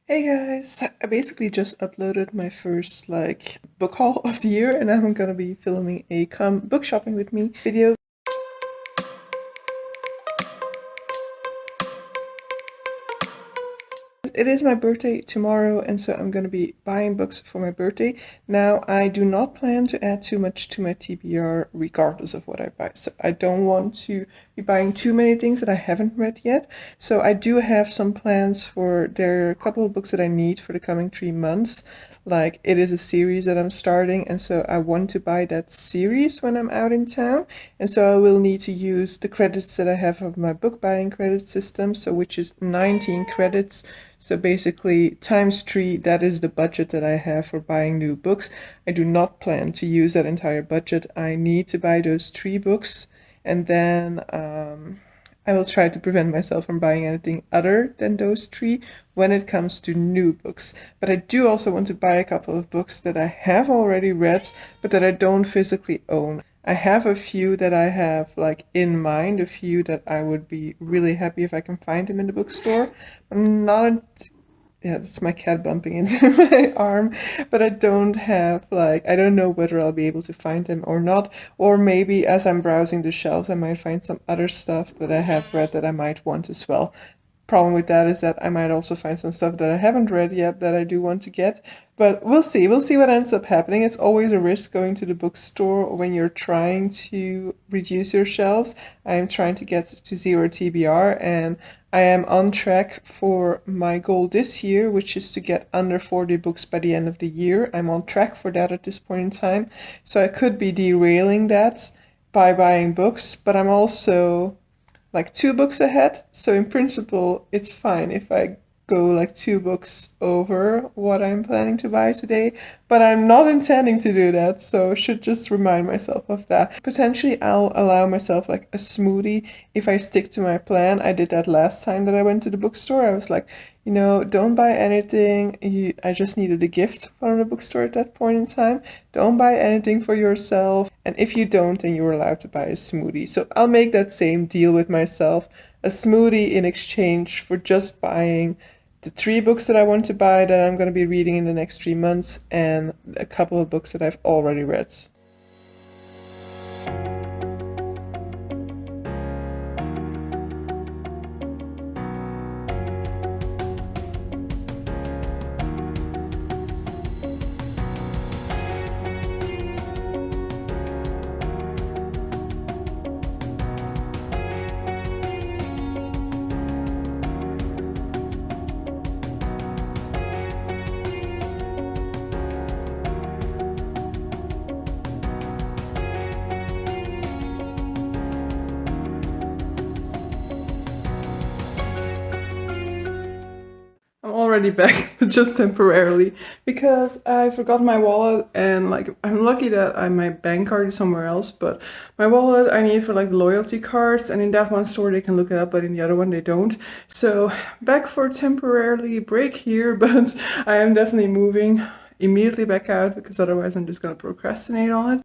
Hey guys, I basically just uploaded my first book haul of the year and I'm gonna be filming a come book shopping with me video. It is my birthday tomorrow, and so I'm going to be buying books for my birthday. Now, I do not plan to add too much to my TBR regardless of what I buy. So I don't want to be buying too many things that I haven't read yet. So I do have some plans for, there are a couple of books that I need for the coming 3 months. Like, it is a series that I'm starting, and so I want to buy that series when I'm out in town. And so I will need to use the credits that I have of my book buying credit system, so which is 19 credits. So basically, times 3, that is the budget that I have for buying new books. I do not plan to use that entire budget. I need to buy those 3 books, and then I will try to prevent myself from buying anything other than those 3 when it comes to new books. But I do also want to buy a couple of books that I have already read, but that I don't physically own. I have a few that I have in mind, a few that I would be really happy if I can find them in the bookstore. I'm not, yeah, that's my cat bumping into my arm, but I don't have I don't know whether I'll be able to find them or not. Or maybe as I'm browsing the shelves, I might find some other stuff that I have read that I might want as well. Problem with that is that I might also find some stuff that I haven't read yet that I do want to get. But we'll see. We'll see what ends up happening. It's always a risk going to the bookstore when you're trying to reduce your shelves. I am trying to get to zero TBR, and I am on track for my goal this year, which is to get under 40 books by the end of the year. I'm on track for that at this point in time. So I could be derailing that by buying books, but I'm also 2 books ahead. So in principle, it's fine if I go 2 books over what I'm planning to buy today, but I'm not intending to do that, so should just remind myself of that. Potentially, I'll allow myself a smoothie if I stick to my plan. I did that last time that I went to the bookstore. I was like, don't buy anything. I just needed a gift from the bookstore at that point in time. Don't buy anything for yourself. And if you don't, then you're allowed to buy a smoothie. So I'll make that same deal with myself. A smoothie in exchange for just buying the 3 books that I want to buy that I'm going to be reading in the next 3 months, and a couple of books that I've already read. I'm already back, but just temporarily, because I forgot my wallet, and I'm lucky that my bank card is somewhere else, but my wallet I need for the loyalty cards, and in that one store they can look it up, but in the other one they don't. So back for temporarily break here, but I am definitely moving immediately back out because otherwise I'm just gonna procrastinate on it.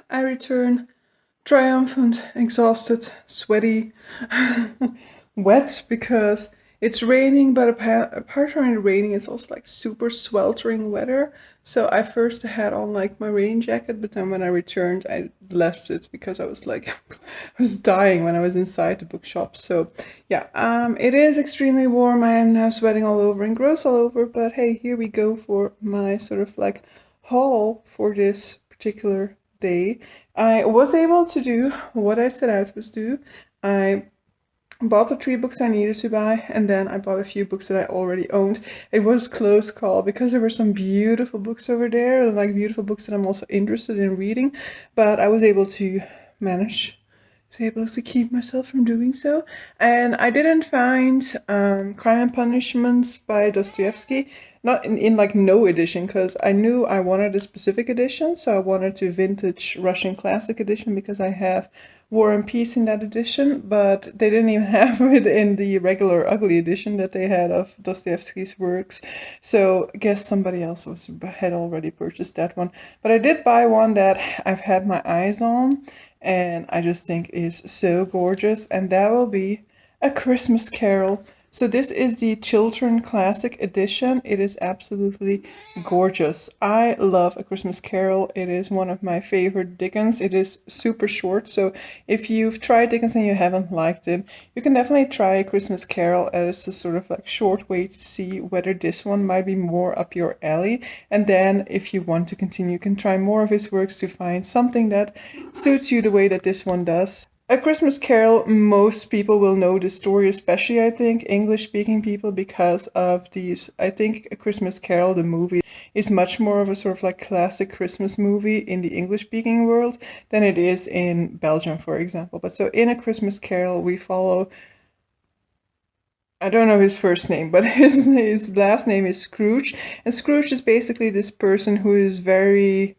I return triumphant, exhausted, sweaty, wet because it's raining, but apart from it raining, it's also super sweltering weather. So I first had on my rain jacket, but then when I returned, I left it because I was I was dying when I was inside the bookshop. So yeah, it is extremely warm. I am now sweating all over and gross all over, but hey, here we go for my sort of haul for this particular day. I was able to do what I set out to do. I bought the 3 books I needed to buy, and then I bought a few books that I already owned. It was close call because there were some beautiful books over there, like beautiful books that I'm also interested in reading, but I was able to manage able to keep myself from doing so. And I didn't find Crime and Punishments by Dostoevsky, not in like no edition, because I knew I wanted a specific edition. So I wanted to vintage Russian classic edition because I have War and Peace in that edition, but they didn't even have it in the regular ugly edition that they had of Dostoevsky's works. So I guess somebody else had already purchased that one. But I did buy one that I've had my eyes on, and I just think is so gorgeous, and that will be A Christmas Carol. So this is the Children Classic Edition. It is absolutely gorgeous. I love A Christmas Carol. It is one of my favorite Dickens. It is super short, so if you've tried Dickens and you haven't liked it, you can definitely try A Christmas Carol as a sort of like short way to see whether this one might be more up your alley. And then if you want to continue, you can try more of his works to find something that suits you the way that this one does. A Christmas Carol, most people will know the story, especially I think English-speaking people, because of these. I think A Christmas Carol, the movie, is much more of a sort of like classic Christmas movie in the English-speaking world than it is in Belgium, for example. But so in A Christmas Carol, we follow, I don't know his first name, but his last name is Scrooge. And Scrooge is basically this person who is very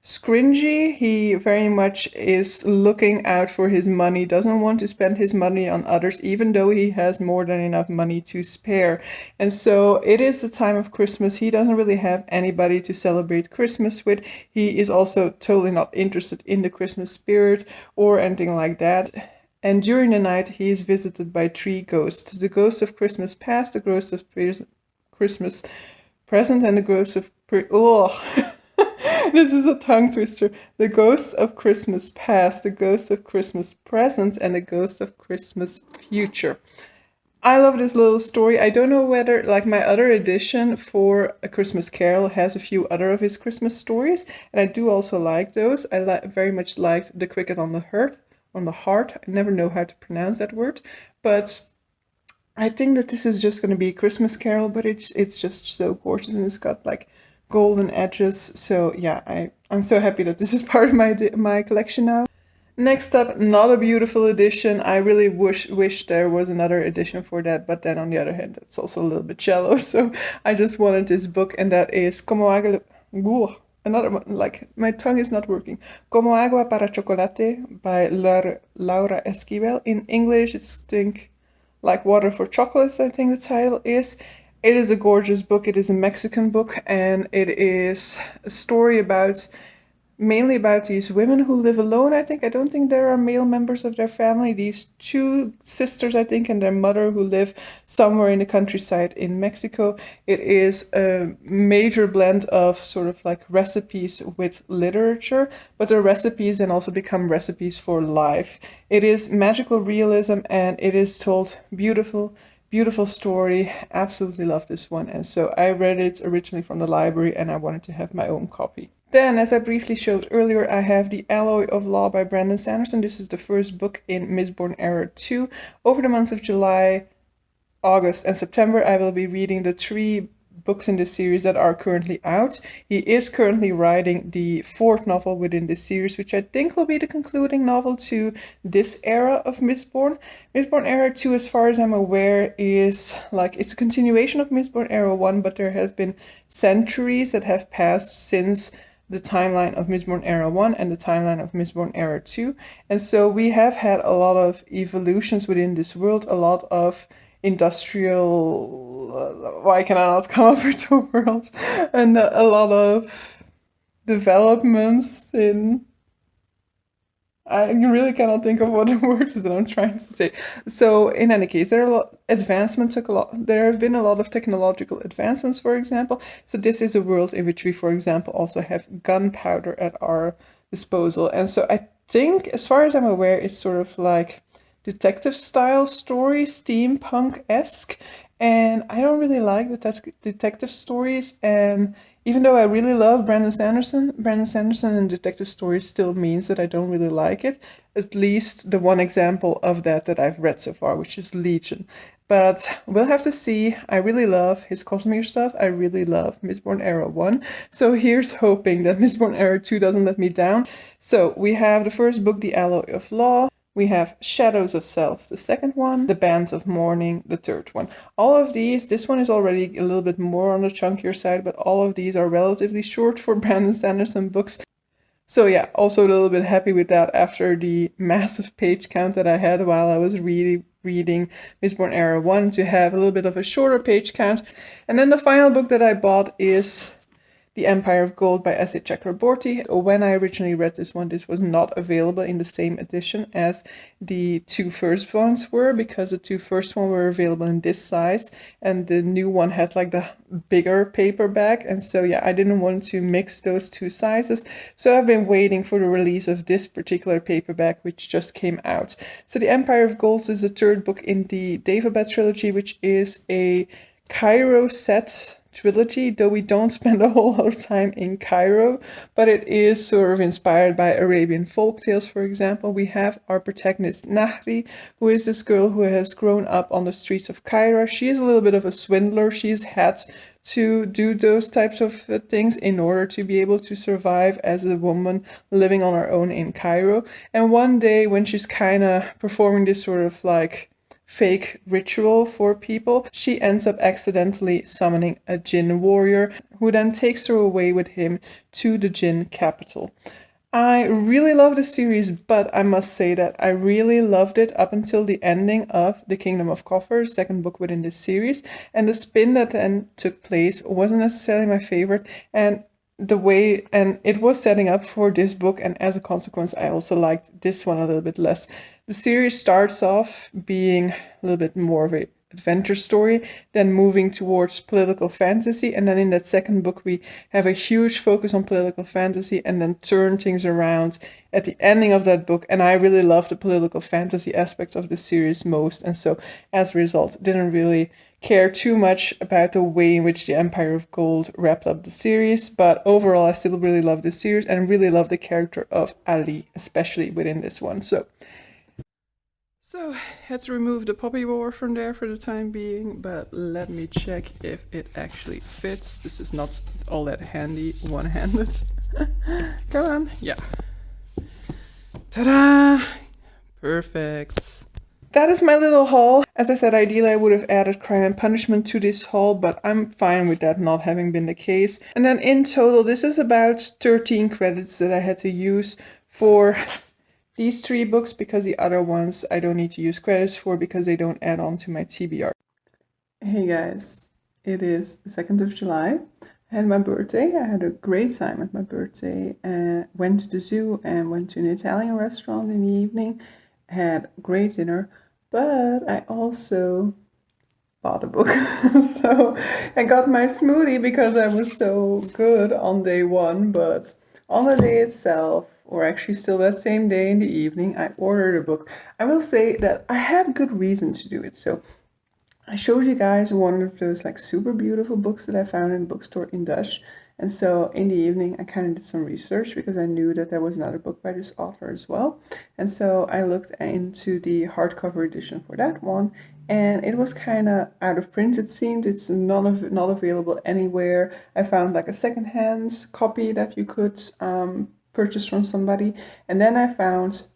scringy. He very much is looking out for his money, doesn't want to spend his money on others, even though he has more than enough money to spare. And so it is the time of Christmas. He doesn't really have anybody to celebrate Christmas with. He is also totally not interested in the Christmas spirit or anything like that. And during the night, he is visited by 3 ghosts: the ghost of Christmas past, the ghost of Christmas present, and the ghost of this is a tongue twister. The ghost of Christmas past, the ghost of Christmas present, and the ghost of Christmas future. I love this little story. I don't know whether, like, my other edition for A Christmas Carol has a few other of his Christmas stories, and I do also like those. I very much liked The Cricket on the Heart. I never know how to pronounce that word, but I think that this is just going to be a Christmas Carol, but it's just so gorgeous, and it's got like golden edges. So yeah, I'm so happy that this is part of my collection now. Next up, not a beautiful edition. I really wish there was another edition for that, but then on the other hand, it's also a little bit shallow. So I just wanted this book, and that is Como Agua. Another one, like my tongue is not working. Como Agua para Chocolate by Laura Esquivel. In English, it's think like Water for Chocolates, I think the title is. It is a gorgeous book. It is a Mexican book, and it is a story about mainly about these women who live alone, I think. I don't think there are male members of their family. These 2 sisters, I think, and their mother, who live somewhere in the countryside in Mexico. It is a major blend of sort of like recipes with literature, but the recipes then also become recipes for life. It is magical realism, and it is told beautiful story. Absolutely love this one. And so I read it originally from the library, and I wanted to have my own copy. Then, as I briefly showed earlier, I have The Alloy of Law by Brandon Sanderson. This is the first book in Mistborn Era 2. Over the months of July, August, and September, I will be reading the 3 books in this series that are currently out. He is currently writing the 4th novel within this series, which I think will be the concluding novel to this era of Mistborn. Mistborn Era 2, as far as I'm aware, is like, it's a continuation of Mistborn Era 1, but there have been centuries that have passed since the timeline of Mistborn Era 1 and the timeline of Mistborn Era 2. And so we have had a lot of evolutions within this world, a lot of industrial, why can I not come up with the word, and a lot of developments in, I really cannot think of what the word is that I'm trying to say. So in any case, there have been a lot of technological advancements, for example. So this is a world in which we, for example, also have gunpowder at our disposal. And so I think, as far as I'm aware, it's sort of like detective style story, steampunk-esque. And I don't really like the detective stories, and Even though I really love Brandon Sanderson in detective stories still means that I don't really like it. At least the one example of that I've read so far, which is Legion. But we'll have to see. I really love his Cosmere stuff. I really love Mistborn Era 1. So here's hoping that Mistborn Era 2 doesn't let me down. So we have the first book, The Alloy of Law. We have Shadows of Self, the second one, The Bands of Mourning, the third one. All of these, this one is already a little bit more on the chunkier side, but all of these are relatively short for Brandon Sanderson books. So yeah, also a little bit happy with that after the massive page count that I had while I was reading Mistborn Era 1 to have a little bit of a shorter page count. And then the final book that I bought is The Empire of Gold by S.A. Chakraborty. When I originally read this one, this was not available in the same edition as the two first ones were, because the two first ones were available in this size and the new one had like the bigger paperback. And so yeah, I didn't want to mix those two sizes. So I've been waiting for the release of this particular paperback, which just came out. So The Empire of Gold is the third book in the Daevabad trilogy, which is a Cairo set trilogy, though we don't spend a whole lot of time in Cairo, but it is sort of inspired by Arabian folktales. For example, we have our protagonist Nahri, who is this girl who has grown up on the streets of Cairo. She is a little bit of a swindler. She's had to do those types of things in order to be able to survive as a woman living on her own in Cairo. And one day when she's kind of performing this sort of like fake ritual for people, she ends up accidentally summoning a Jinn warrior who then takes her away with him to the Jinn capital. I really love the series, but I must say that I really loved it up until the ending of The Kingdom of Coffer, second book within this series, and the spin that then took place wasn't necessarily my favorite, and it was setting up for this book, and as a consequence I also liked this one a little bit less. The series starts off being a little bit more of a adventure story, then moving towards political fantasy, and then in that second book we have a huge focus on political fantasy and then turn things around at the ending of that book. And I really love the political fantasy aspects of the series most, and so as a result didn't really care too much about the way in which the Empire of Gold wrapped up the series, but overall I still really love this series and really love the character of Ali, especially within this one. So had to remove the puppy war from there for the time being, but let me check if it actually fits. This is not all that handy one-handed. Come on, yeah. Ta-da! Perfect. That is my little haul. As I said, ideally I would have added Crime and Punishment to this haul, but I'm fine with that not having been the case. And then in total, this is about 13 credits that I had to use for these 3 books, because the other ones I don't need to use credits for because they don't add on to my TBR. Hey guys, it is the 2nd of July. I had my birthday. I had a great time at my birthday and went to the zoo and went to an Italian restaurant in the evening. Had a great dinner, but I also bought a book. So I got my smoothie because I was so good on day 1, but on the day itself, or actually still that same day in the evening, I ordered a book. I will say that I had good reason to do it. So I showed you guys one of those like super beautiful books that I found in a bookstore in Dutch. And so in the evening, I kind of did some research because I knew that there was another book by this author as well. And so I looked into the hardcover edition for that one, and it was kind of out of print, it seemed. It's not available anywhere. I found like a secondhand copy that you could purchase from somebody. And then I found,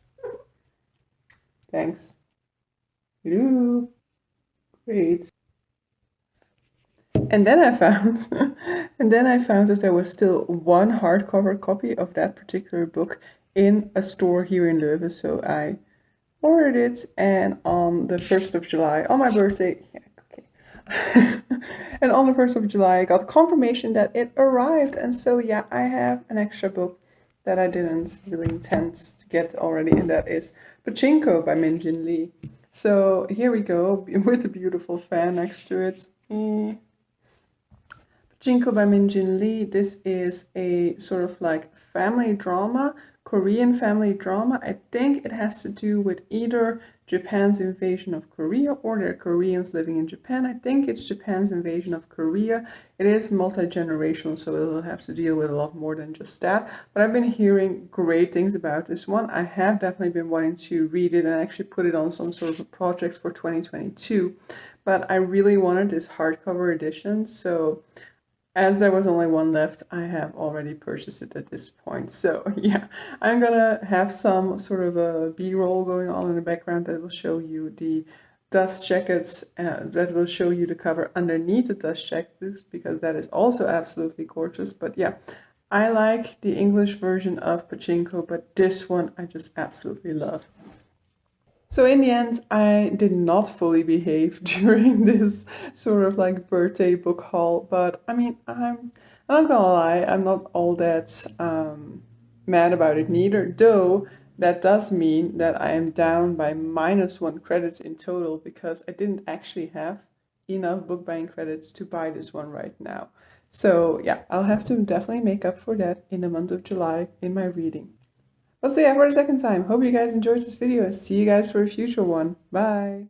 thanks. Hello. Great. And then I found that there was still one hardcover copy of that particular book in a store here in Leuven. So I ordered it, and on the 1st of July, on my birthday, and on the 1st of July, I got confirmation that it arrived. And so yeah, I have an extra book that I didn't really intend to get already, and that is Pachinko by Minjin Lee. So here we go, with a beautiful fan next to it. Pachinko by Minjin Lee. This is a sort of like family drama, Korean family drama. I think it has to do with either Japan's invasion of Korea or there are Koreans living in Japan. I think it's Japan's invasion of Korea. It is multi-generational, so it'll have to deal with a lot more than just that. But I've been hearing great things about this one. I have definitely been wanting to read it and actually put it on some sort of a project for 2022. But I really wanted this hardcover edition, so as there was only one left, I have already purchased it at this point. So yeah, I'm gonna have some sort of a B-roll going on in the background that will show you the dust jackets, that will show you the cover underneath the dust jackets, because that is also absolutely gorgeous. But yeah, I like the English version of Pachinko, but this one I just absolutely love. So in the end, I did not fully behave during this sort of like birthday book haul, but I mean, I'm not gonna lie, I'm not all that mad about it neither, though that does mean that I am down by -1 credits in total because I didn't actually have enough book buying credits to buy this one right now. So yeah, I'll have to definitely make up for that in the month of July in my reading. Well, so yeah, for the second time, hope you guys enjoyed this video and see you guys for a future one. Bye!